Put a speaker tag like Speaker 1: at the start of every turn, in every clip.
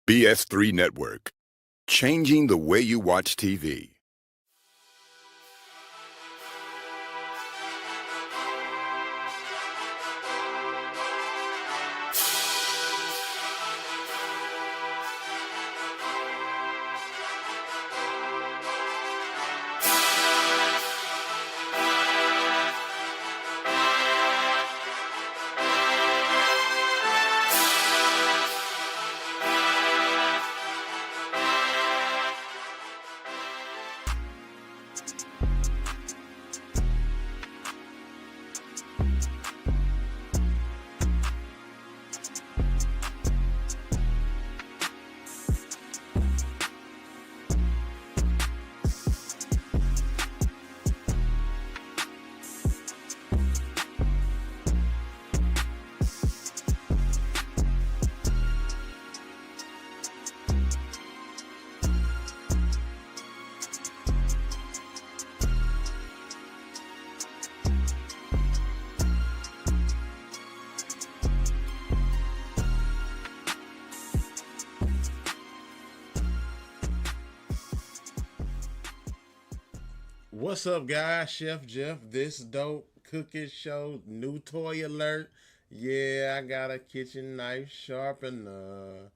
Speaker 1: BS3 Network, changing the way you watch TV.
Speaker 2: What's up, guys? Chef Jeff, this dope cooking show, new toy alert. Yeah, I got a kitchen knife sharpener.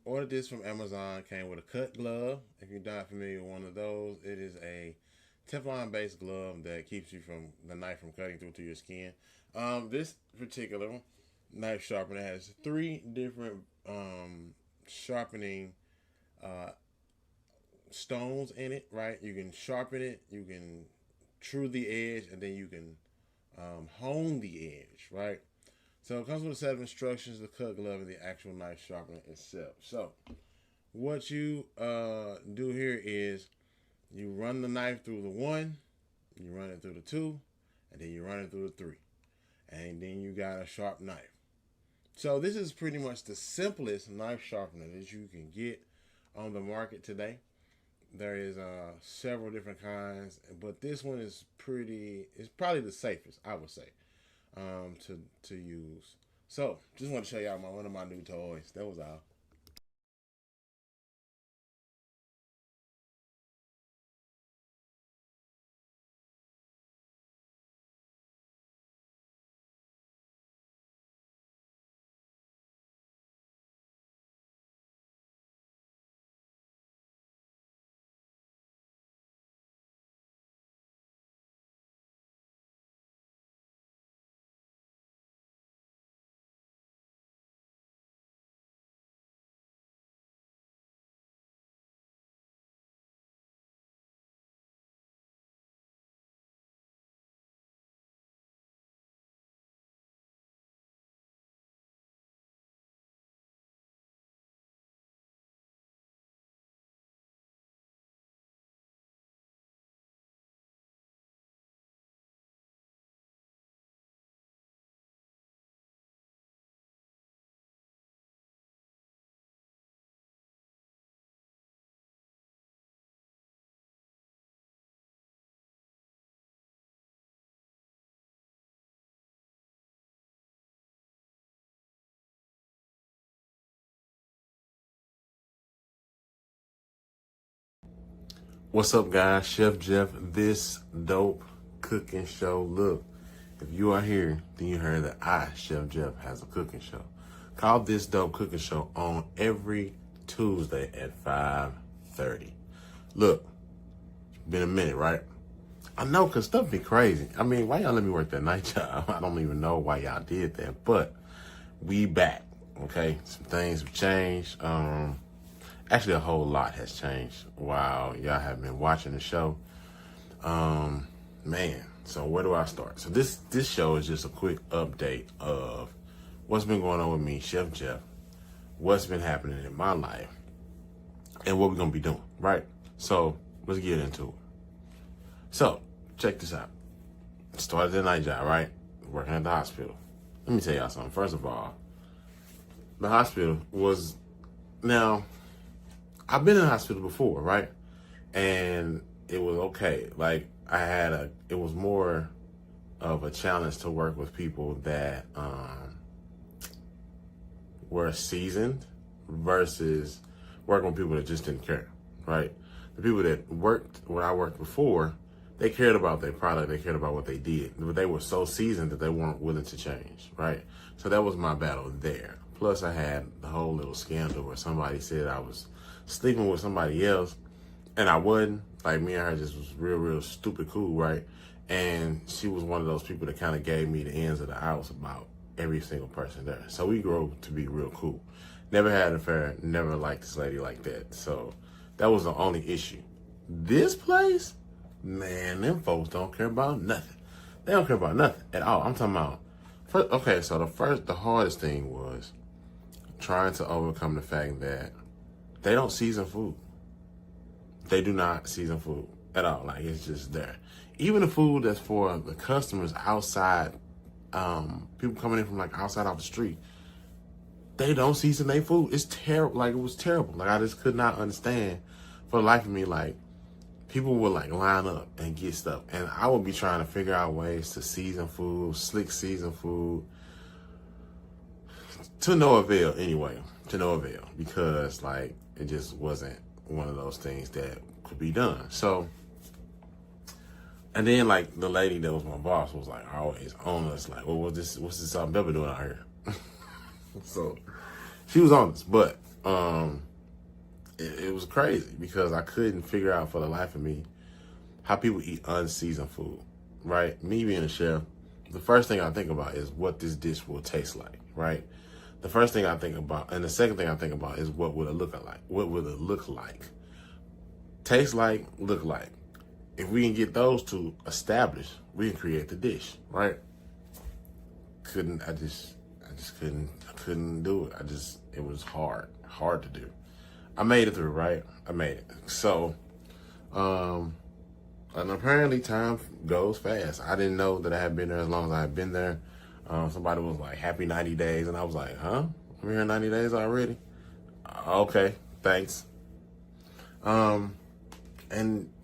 Speaker 2: Ordered this from Amazon. Came with a cut glove. If you're not familiar with one of those, it is a Teflon-based glove that keeps you from the knife from cutting through to your skin. This particular knife sharpener has three different sharpening stones in it, right? You can sharpen it, you can true the edge, and then you can hone the edge, right? So it comes with a set of instructions, the cut glove, and the actual knife sharpener itself. So what you do here is you run the knife through the 1, you run it through the 2, and then you run it through the 3. And then you got a sharp knife. So this is pretty much the simplest knife sharpener that you can get on the market today. There is several different kinds, but this one is it's probably the safest, I would say, to use. So just want to show y'all one of my new toys. That was all. What's up, guys? Chef Jeff, this dope cooking show. Look, if you are here, then you heard that I, Chef Jeff, has a cooking show. Call this dope cooking show on every Tuesday at 5:30. Look, been a minute, right? I know, cause stuff be crazy. I mean, why y'all let me work that night job? I don't even know why y'all did that, but we back, okay? Some things have changed. Actually, a whole lot has changed while y'all have been watching the show. Man, so where do I start? So this show is just a quick update of what's been going on with me, Chef Jeff, what's been happening in my life, and what we're gonna be doing, right? So let's get into it. So check this out. Started the night job, right? Working at the hospital. Let me tell y'all something. First of all, the hospital was now. I've been in the hospital before, right? And it was okay. Like it was more of a challenge to work with people that were seasoned, versus working with people that just didn't care, right? The people that worked where I worked before, they cared about their product, they cared about what they did, but they were so seasoned that they weren't willing to change, right? So that was my battle there. Plus, I had the whole little scandal where somebody said I was sleeping with somebody else, and I wasn't. Like, me and her just was real stupid cool, right? And she was one of those people that kind of gave me the ins of the outs about every single person there. So we grew to be real cool. Never had an affair, never liked this lady like that. So that was the only issue. This place, man, them folks don't care about nothing. They don't care about nothing at all. I'm talking about, so the hardest thing was trying to overcome the fact that they don't season food. They do not season food at all. Like, it's just there. Even the food that's for the customers outside, people coming in from like outside off the street, they don't season their food. It's terrible. Like, it was terrible. Like, I just could not understand for the life of me. Like, people would like line up and get stuff, and I would be trying to figure out ways to season food, slick season food, to no avail anyway. To no avail, because like it just wasn't one of those things that could be done. So, and then like the lady that was my boss was like always on us, like, well, what's this salt and pepper doing out here? So she was on us, but it was crazy because I couldn't figure out for the life of me how people eat unseasoned food, right? Me being a chef, the first thing I think about is what this dish will taste like, right? The first thing I think about, and the second thing I think about is what would it look like? What would it look like? Taste like, look like. If we can get those two established, we can create the dish, right? I just couldn't do it. It was hard to do. I made it through, right? I made it. So, and apparently time goes fast. I didn't know that I had been there as long as I had been there. Somebody was like, happy 90 days. And I was like, huh? I'm here 90 days already? Okay, thanks. And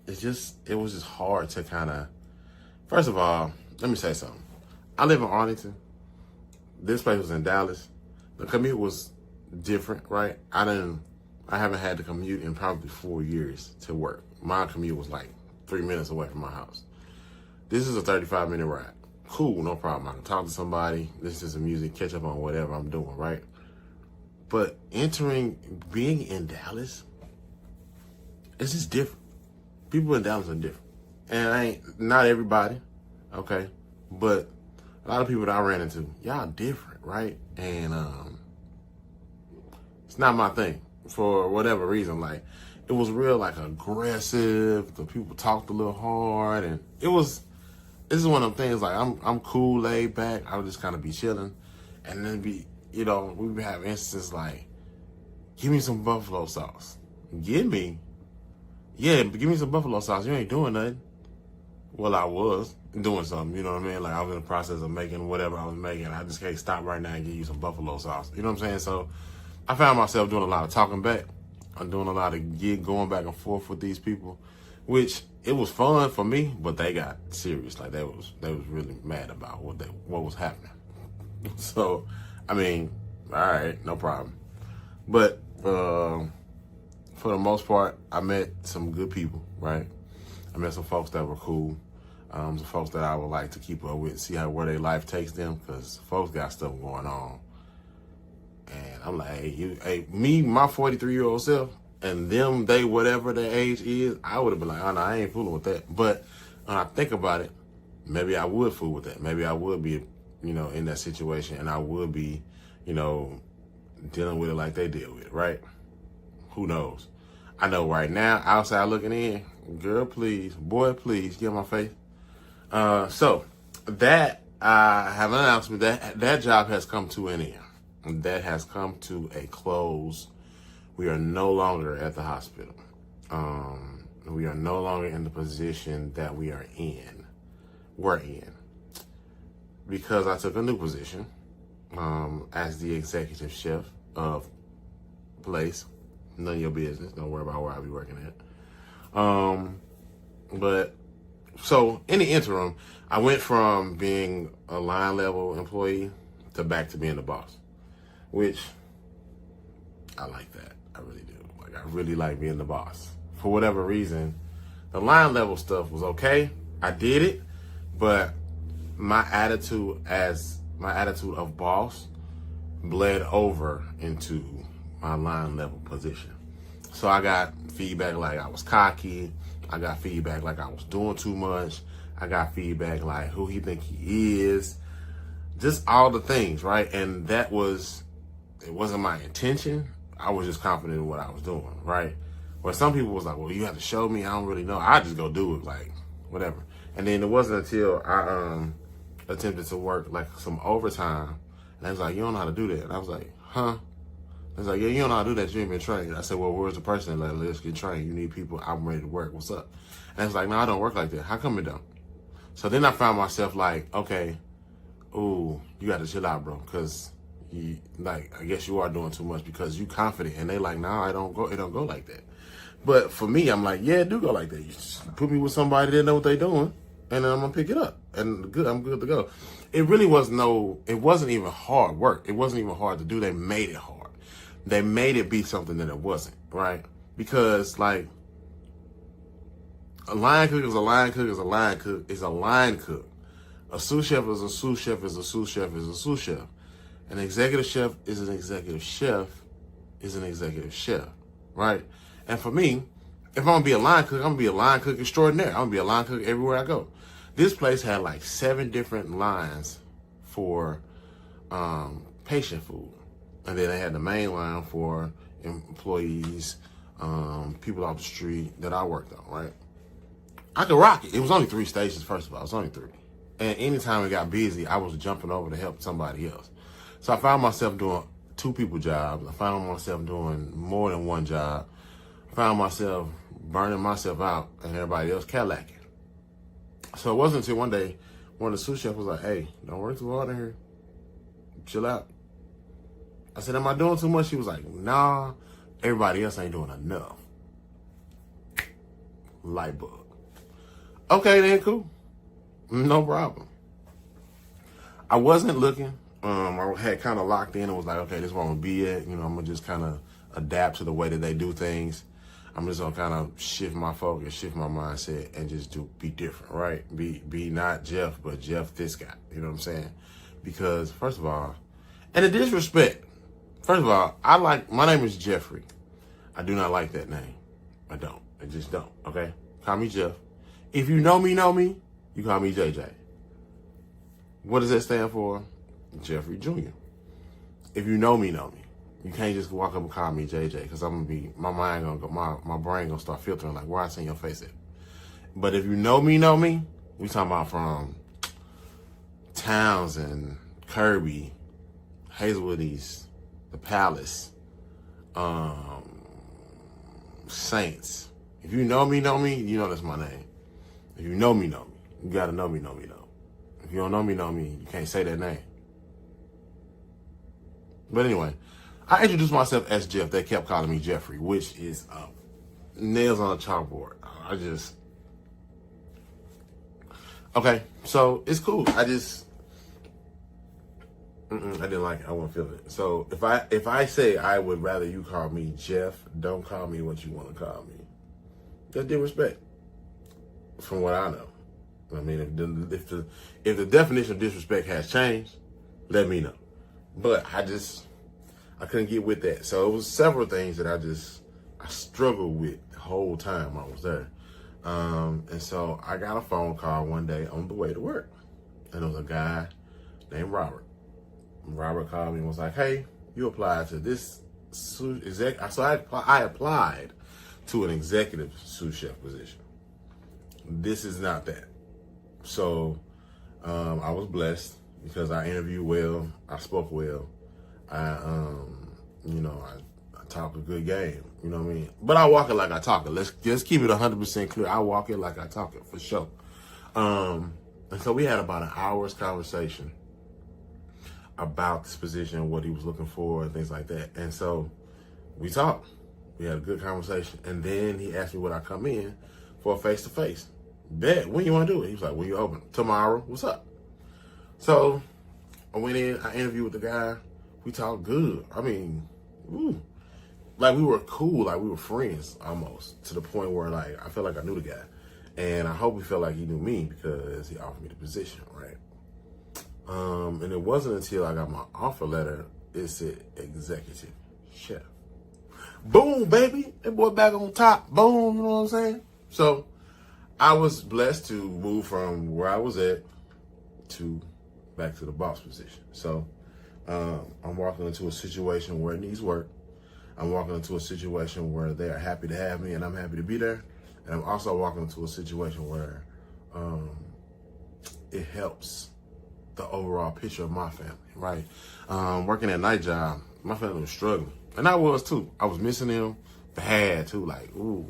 Speaker 2: it was just hard to kind of, first of all, let me say something. I live in Arlington. This place was in Dallas. The commute was different, right? I haven't had to commute in probably 4 years to work. My commute was like 3 minutes away from my house. This is a 35-minute ride. Cool, no problem. I can talk to somebody, listen to some music, catch up on whatever I'm doing, right? But being in Dallas, it's just different. People in Dallas are different. And not everybody, okay? But a lot of people that I ran into, y'all different, right? And it's not my thing for whatever reason. Like, it was real, like, aggressive. The people talked a little hard, and this is one of them things, like, I'm cool, laid back. I would just kind of be chilling. And then we would have instances like, give me some buffalo sauce. Give me some buffalo sauce. You ain't doing nothing. Well, I was doing something, you know what I mean? Like, I was in the process of making whatever I was making. I just can't stop right now and give you some buffalo sauce. You know what I'm saying? So I found myself doing a lot of talking back. I'm doing a lot of going back and forth with these people, which it was fun for me, but they got serious. Like, they was really mad about what was happening. So, I mean, all right, no problem. But for the most part, I met some good people, right? I met some folks that were cool. Some folks that I would like to keep up with, see where their life takes them, because folks got stuff going on. And I'm like, me, my 43-year-old self, and them, they, whatever their age is, I would have been like, oh, no, I ain't fooling with that. But when I think about it, maybe I would fool with that. Maybe I would be, in that situation, and I would be, dealing with it like they deal with it, right? Who knows? I know right now, outside looking in, girl, please, boy, please, get on my face. So that, I have an announcement that job has come to an end. That has come to a close. We are no longer at the hospital. We are no longer in the position that we're in, because I took a new position as the executive chef of place. None of your business. Don't worry about where I'll be working at. But so in the interim, I went from being a line level employee to back to being the boss, which I like that. I really do. Like, I really like being the boss. For whatever reason, the line level stuff was okay. I did it, but my attitude of boss bled over into my line level position. So I got feedback like I was cocky. I got feedback like I was doing too much. I got feedback like who he think he is. Just all the things, right? And it wasn't my intention. I was just confident in what I was doing, right? Where some people was like, well, you have to show me. I don't really know. I just go do it, like, whatever. And then it wasn't until I attempted to work like some overtime. And they was like, you don't know how to do that. And I was like, huh? They was like, yeah, you don't know how to do that. You ain't been trained. I said, well, where's the person? Like, let's get trained. You need people. I'm ready to work. What's up? And I was like, no, I don't work like that. How come it don't? So then I found myself like, okay, ooh, you got to chill out, bro. Because I guess you are doing too much because you confident. And they like, nah, it don't go like that. But for me, I'm like, yeah, it do go like that. You just put me with somebody that know what they doing, and then I'm gonna pick it up, and I'm good to go. It wasn't even hard work. It wasn't even hard to do. They made it hard. They made it be something that it wasn't, right? Because like a line cook is a line cook is a line cook is a line cook. A sous chef is a sous chef is a sous chef is a sous chef. An executive chef is an executive chef is an executive chef, right? And for me, if I'm gonna be a line cook, I'm gonna be a line cook extraordinaire. I'm gonna be a line cook everywhere I go. This place had like 7 different lines for patient food. And then they had the main line for employees, people off the street that I worked on, right? I could rock it. It was only 3 stations, first of all. It was only 3. And anytime it got busy, I was jumping over to help somebody else. So I found myself doing 2 people jobs. I found myself doing more than 1 job. I found myself burning myself out and everybody else Cadillacing. So it wasn't until one day, one of the sous chefs was like, hey, don't work too hard in here. Chill out. I said, am I doing too much? She was like, nah, everybody else ain't doing enough. Light bulb. Okay, then, cool. No problem. I wasn't looking. I had kind of locked in and was like, okay, this is where I'm going to be at. You know, I'm going to just kind of adapt to the way that they do things. I'm just going to kind of shift my focus, shift my mindset, and just be different, right? Be not Jeff, but Jeff this guy. You know what I'm saying? Because, first of all, and the disrespect. First of all, my name is Jeffrey. I do not like that name. I don't. I just don't, okay? Call me Jeff. If you know me, you call me JJ. What does that stand for? Jeffrey Jr. If you know me. You can't just walk up and call me JJ because I'm gonna be, my brain gonna start filtering like, where I seen your face at? But if you know me, we talking about from Townsend, Kirby, Hazelwood East, the Palace, Saints. If you know me, you know that's my name. If you know me, you gotta know me, though. If you don't know me, you can't say that name. But anyway, I introduced myself as Jeff. They kept calling me Jeffrey, which is nails on a chalkboard. Okay, so it's cool. I didn't like it. I won't feel it. So if I say I would rather you call me Jeff, don't call me what you want to call me. That's disrespect. From what I know. I mean, if the definition of disrespect has changed, let me know. But I couldn't get with that. So it was several things that I struggled with the whole time I was there. And so I got a phone call one day on the way to work. And it was a guy named Robert. Robert called me and was like, hey, you applied to this so I applied to an executive sous chef position. This is not that. So I was blessed because I interviewed well, I spoke well, I talk a good game, you know what I mean? But I walk it like I talk it. Let's keep it 100% clear. I walk it like I talk it, for sure. And so we had about an hour's conversation about this position, what he was looking for, and things like that. And so we talked. We had a good conversation. And then he asked me would I come in for a face-to-face. Bet, when you want to do it? He was like, when you open? Tomorrow. What's up? So I went in, I interviewed with the guy. We talked good. I mean,
Speaker 3: like we were cool, like we were friends almost, to the point where like I felt like I knew the guy. And I hope he felt like he knew me because he offered me the position, right? And it wasn't until I got my offer letter, it said executive chef. Boom, baby. That boy back on top. Boom, you know what I'm saying? So I was blessed to move from where I was at to back to the boss position. So I'm walking into a situation where it needs work. I'm walking into a situation where they're happy to have me and I'm happy to be there. And I'm also walking into a situation where it helps the overall picture of my family, right? Working that night job, my family was struggling. And I was too. I was missing them bad too. Like, ooh,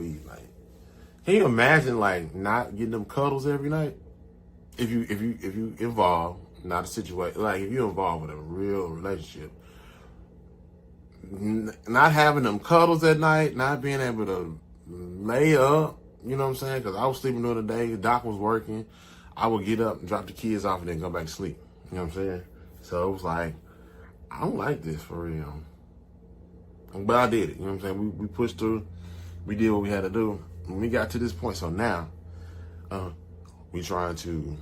Speaker 3: can you imagine like not getting them cuddles every night? If you involved, not a situation, like if you're involved with a real relationship, not having them cuddles at night, not being able to lay up, you know what I'm saying? Because I was sleeping during the day, Doc was working. I would get up and drop the kids off and then go back to sleep. You know what I'm saying? So it was like, I don't like this for real. But I did it. You know what I'm saying? We pushed through. We did what we had to do. And we got to this point. So now, we're trying to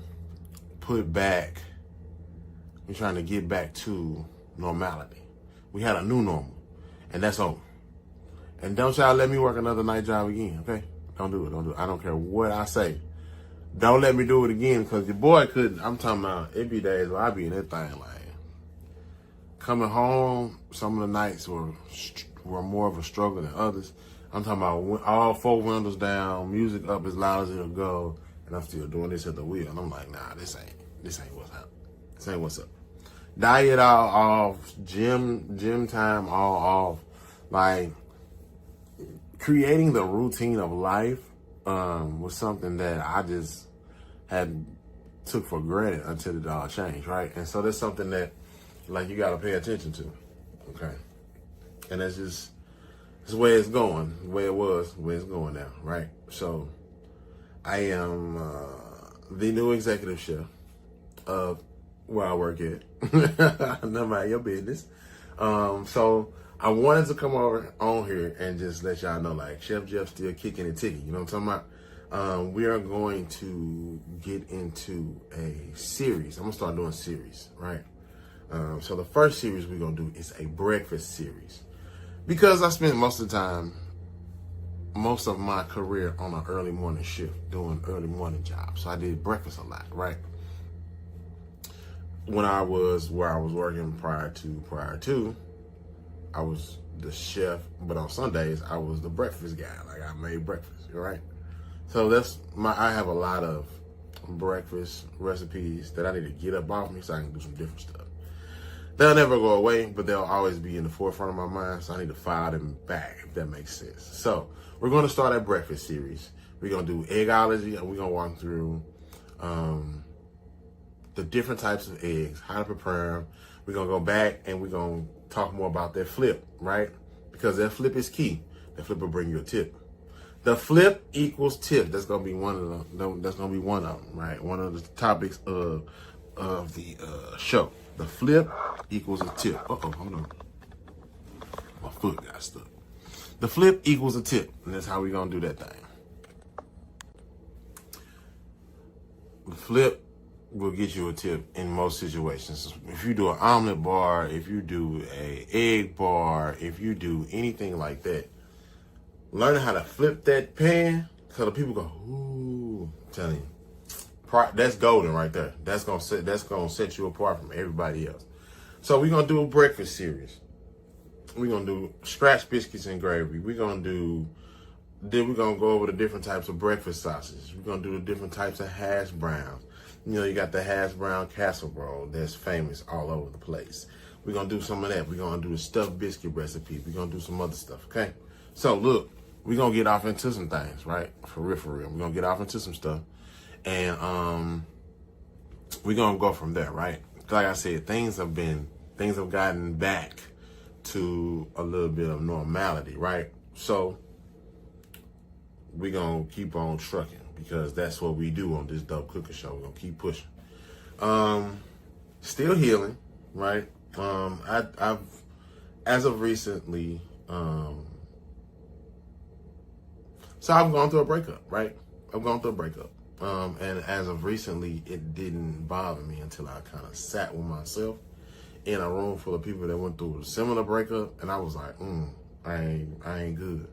Speaker 3: get back to normality. We had a new normal. And that's over. And don't y'all let me work another night job again, okay? Don't do it. I don't care what I say. Don't let me do it again, because your boy couldn't. I'm talking about it be days where I be in that thing like coming home. Some of the nights were more of a struggle than others. I'm talking about all four windows down, music up as loud as it'll go, and I'm still doing this at the wheel. And I'm like, nah, this ain't what's up. This ain't what's up. Diet all off, gym time all off. Like creating the routine of life was something that I just had took for granted until it all changed, right? And so that's something that like you gotta pay attention to, okay? And that's just the way it's going, the way it was, the way it's going now, right? So I am the new executive chef of where I work at. None of your business. So I wanted to come over on here and just let y'all know, like, Chef Jeff still kicking and ticking. You know what I'm talking about? We are going to get into a series. I'm going to start doing series, right? So the first series we're going to do is a breakfast series. Because I spent most of my career on an early morning shift, doing early morning jobs. So I did breakfast a lot, right? When I was where I was working prior to, I was the chef, but on Sundays I was the breakfast guy. Like I made breakfast, right? So I have a lot of breakfast recipes that I need to get up off me so I can do some different stuff. They'll never go away, but they'll always be in the forefront of my mind. So I need to file them back, if that makes sense. So we're going to start a breakfast series. We're going to do eggology, and we're going to walk through the different types of eggs, how to prepare them. We're going to go back and we're going to talk more about that flip, right? Because that flip is key. That flip will bring you a tip. The flip equals tip. That's going to be one of them, right? One of the topics of the show. The flip equals a tip. Hold on. My foot got stuck. The flip equals a tip. And that's how we're going to do that thing. The flip will get you a tip in most situations. If you do an omelet bar, if you do a egg bar, if you do anything like that, learning how to flip that pan so the people go, ooh, I'm telling you. That's golden right there. That's gonna set you apart from everybody else. So we're gonna do a breakfast series. We're gonna do scratch biscuits and gravy. We're gonna go over the different types of breakfast sausages. We're gonna do the different types of hash browns. You know, you got the hash brown casserole that's famous all over the place. We're gonna do some of that. We're gonna do a stuffed biscuit recipe. We're gonna do some other stuff. Okay. So look, we're gonna get off into some things, right? For real. We're gonna get off into some stuff. And we're gonna go from there, right? Like I said, things have gotten back to a little bit of normality, right? So we're gonna keep on trucking because that's what we do on this Dope Cooking Show. We're gonna keep pushing. Still healing, right? I've as of recently So I've gone through a breakup, right? I've gone through a breakup. And as of recently, it didn't bother me until I kind of sat with myself in a room full of people that went through a similar breakup, and I was like, I ain't good.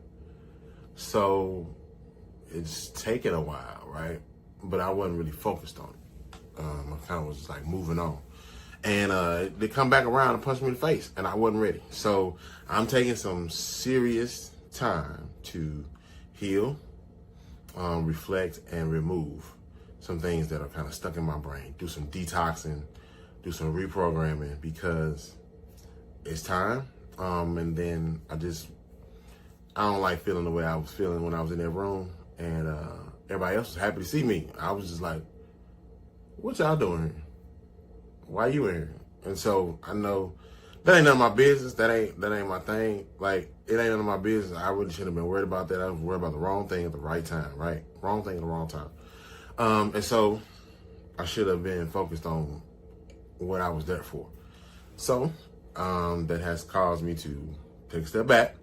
Speaker 3: So it's taken a while, right? But I wasn't really focused on it. I kind of was just like moving on. And they come back around and punch me in the face, and I wasn't ready. So I'm taking some serious time to heal, reflect, and remove some things that are kind of stuck in my brain. Do some detoxing, do some reprogramming, because it's time. And then I don't like feeling the way I was feeling when I was in that room, and everybody else was happy to see me. I was just like, what y'all doing here? Why you in here? And so I know that ain't none of my business. That ain't my thing. Like, it ain't none of my business. I really shouldn't have been worried about that. I was worried about the wrong thing at the right time, right? Wrong thing at the wrong time. And so I should have been focused on what I was there for. So that has caused me to take a step back.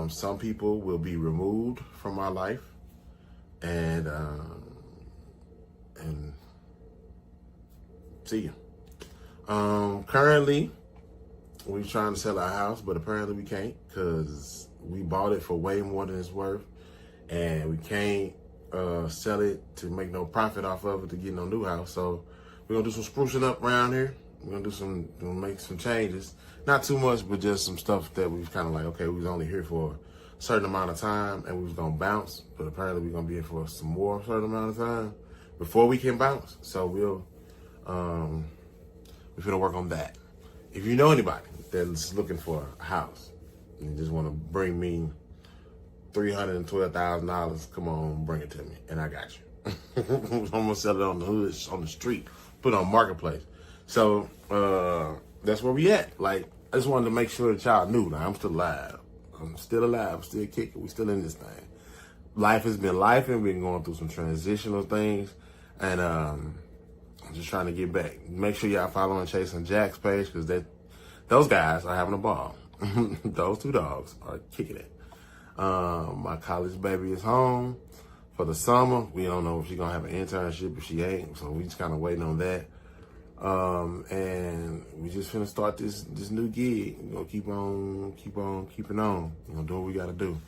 Speaker 3: Some people will be removed from my life, and see you. Currently, we're trying to sell our house, but apparently we can't, because we bought it for way more than it's worth, and we can't sell it to make no profit off of it to get no new house. So we're gonna do some sprucing up around here. We're gonna make some changes. Not too much, but just some stuff that we've kind of like, okay, we was only here for a certain amount of time and we was gonna bounce, but apparently we're gonna be here for some more certain amount of time before we can bounce. So we're gonna work on that. If you know anybody that's looking for a house and just want to bring me $312,000, come on, bring it to me, and I got you. I'm gonna sell it on the hood, on the street, put it on Marketplace. So that's where we at. Like, I just wanted to make sure that y'all knew that I'm still alive. I'm still alive. I'm still kicking. We still in this thing. Life has been life, and we've been going through some transitional things, and I'm just trying to get back. Make sure y'all following Chase and Jack's page, because those guys are having a ball. Those two dogs are kicking it. My college baby is home for the summer. We don't know if she's gonna have an internship, if she ain't, so we just kind of waiting on that. And we just finna start this new gig. We're gonna keep on keeping on. You know, do what we gotta do.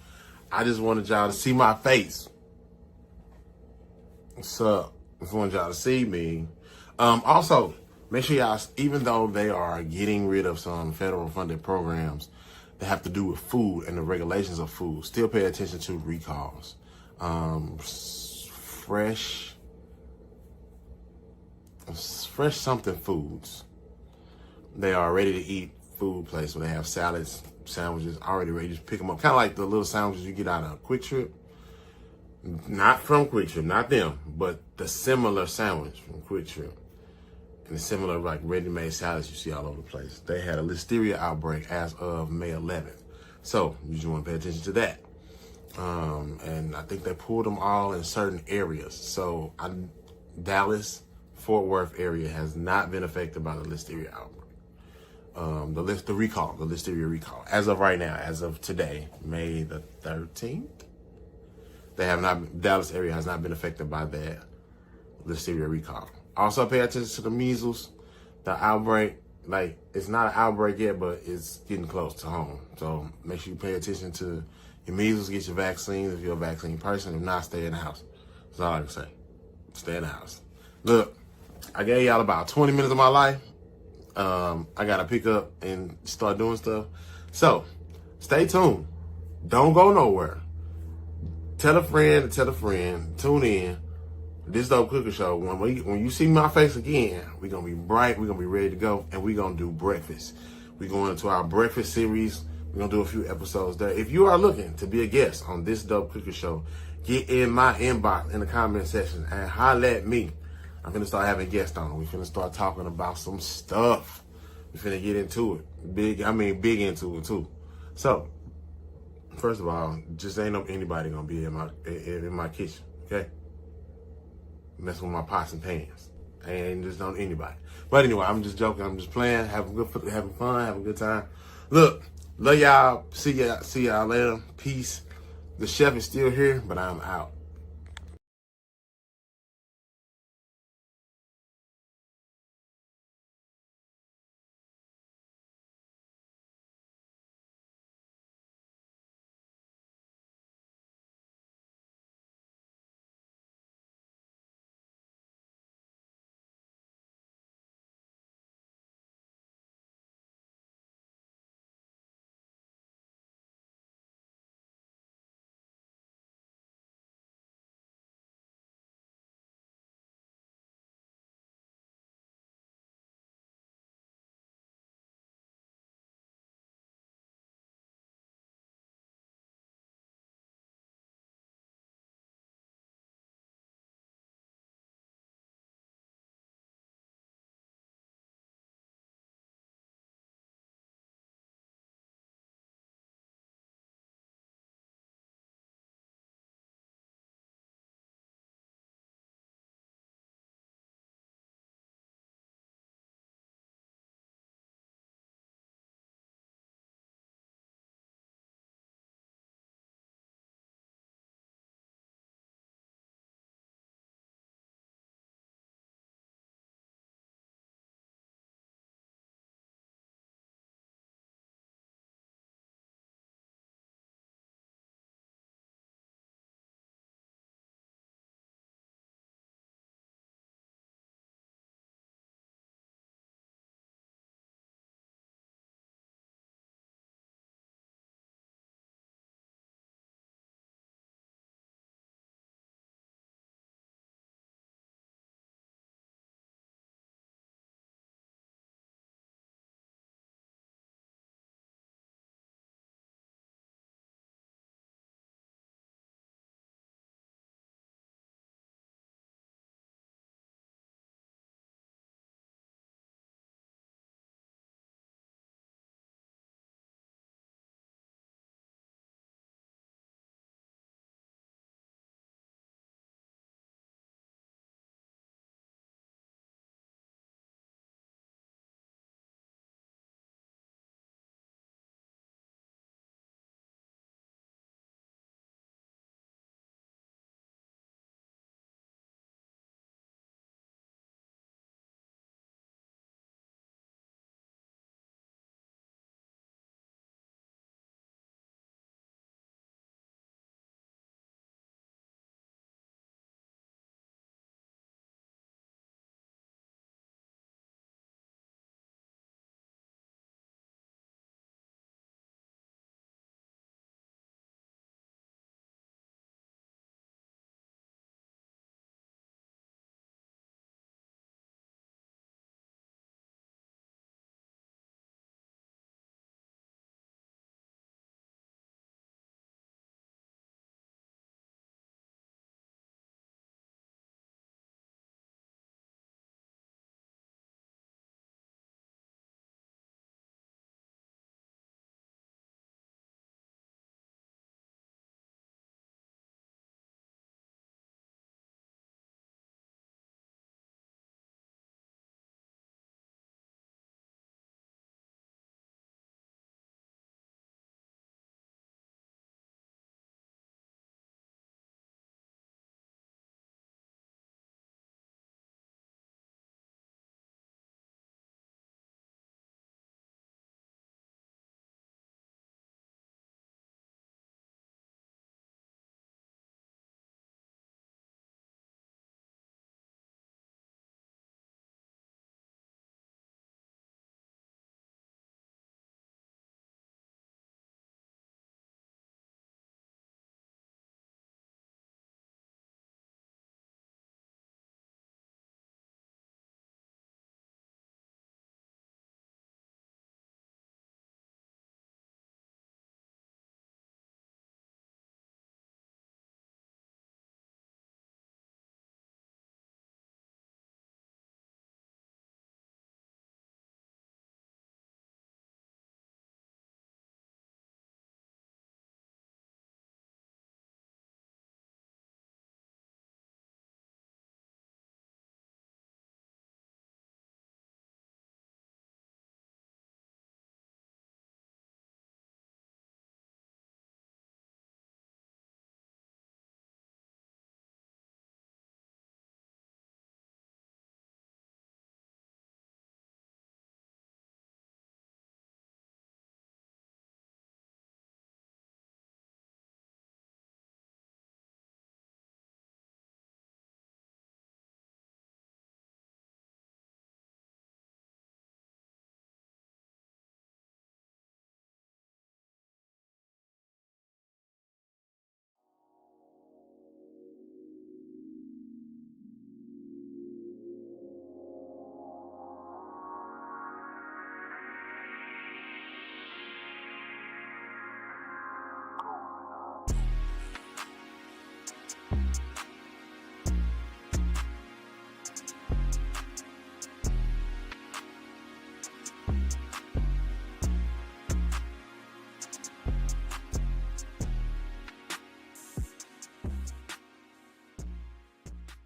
Speaker 3: I just wanted y'all to see my face. What's up? I just wanted y'all to see me. Also, make sure y'all, even though they are getting rid of some federal funded programs that have to do with food and the regulations of food, still pay attention to recalls. Fresh something foods. They are ready to eat food place where they have salads, sandwiches already ready. Just pick them up. Kind of like the little sandwiches you get out of Quick Trip. Not from Quick Trip, not them, but the similar sandwich from Quick Trip. And the similar like ready-made salads you see all over the place. They had a listeria outbreak as of May 11th. So you just want to pay attention to that. And I think they pulled them all in certain areas. So Dallas, Fort Worth area has not been affected by the listeria outbreak. The listeria recall. As of right now, as of today, May the 13th, Dallas area has not been affected by that listeria recall. Also pay attention to the measles, the outbreak. Like, it's not an outbreak yet, but it's getting close to home. So make sure you pay attention to your measles, get your vaccines if you're a vaccine person. If not, stay in the house. That's all I can say. Stay in the house. Look, I gave y'all about 20 minutes of my life. I got to pick up and start doing stuff. So stay tuned. Don't go nowhere. Tell a friend to tell a friend. Tune in. This Dope Cooking Show. When you see my face again, we're going to be bright. We're going to be ready to go. And we're going to do breakfast. We're going into our breakfast series. We're going to do a few episodes there. If you are looking to be a guest on This Dope Cooking Show, get in my inbox in the comment section and holler at me. I'm finna start having guests on. We finna start talking about some stuff. We finna get into it. Big into it too. So, first of all, just ain't anybody gonna be in my kitchen, okay? Messing with my pots and pans. I ain't just on anybody. But anyway, I'm just joking. I'm just playing, having fun, having a good time. Look, love y'all. See y'all later. Peace. The chef is still here, but I'm out.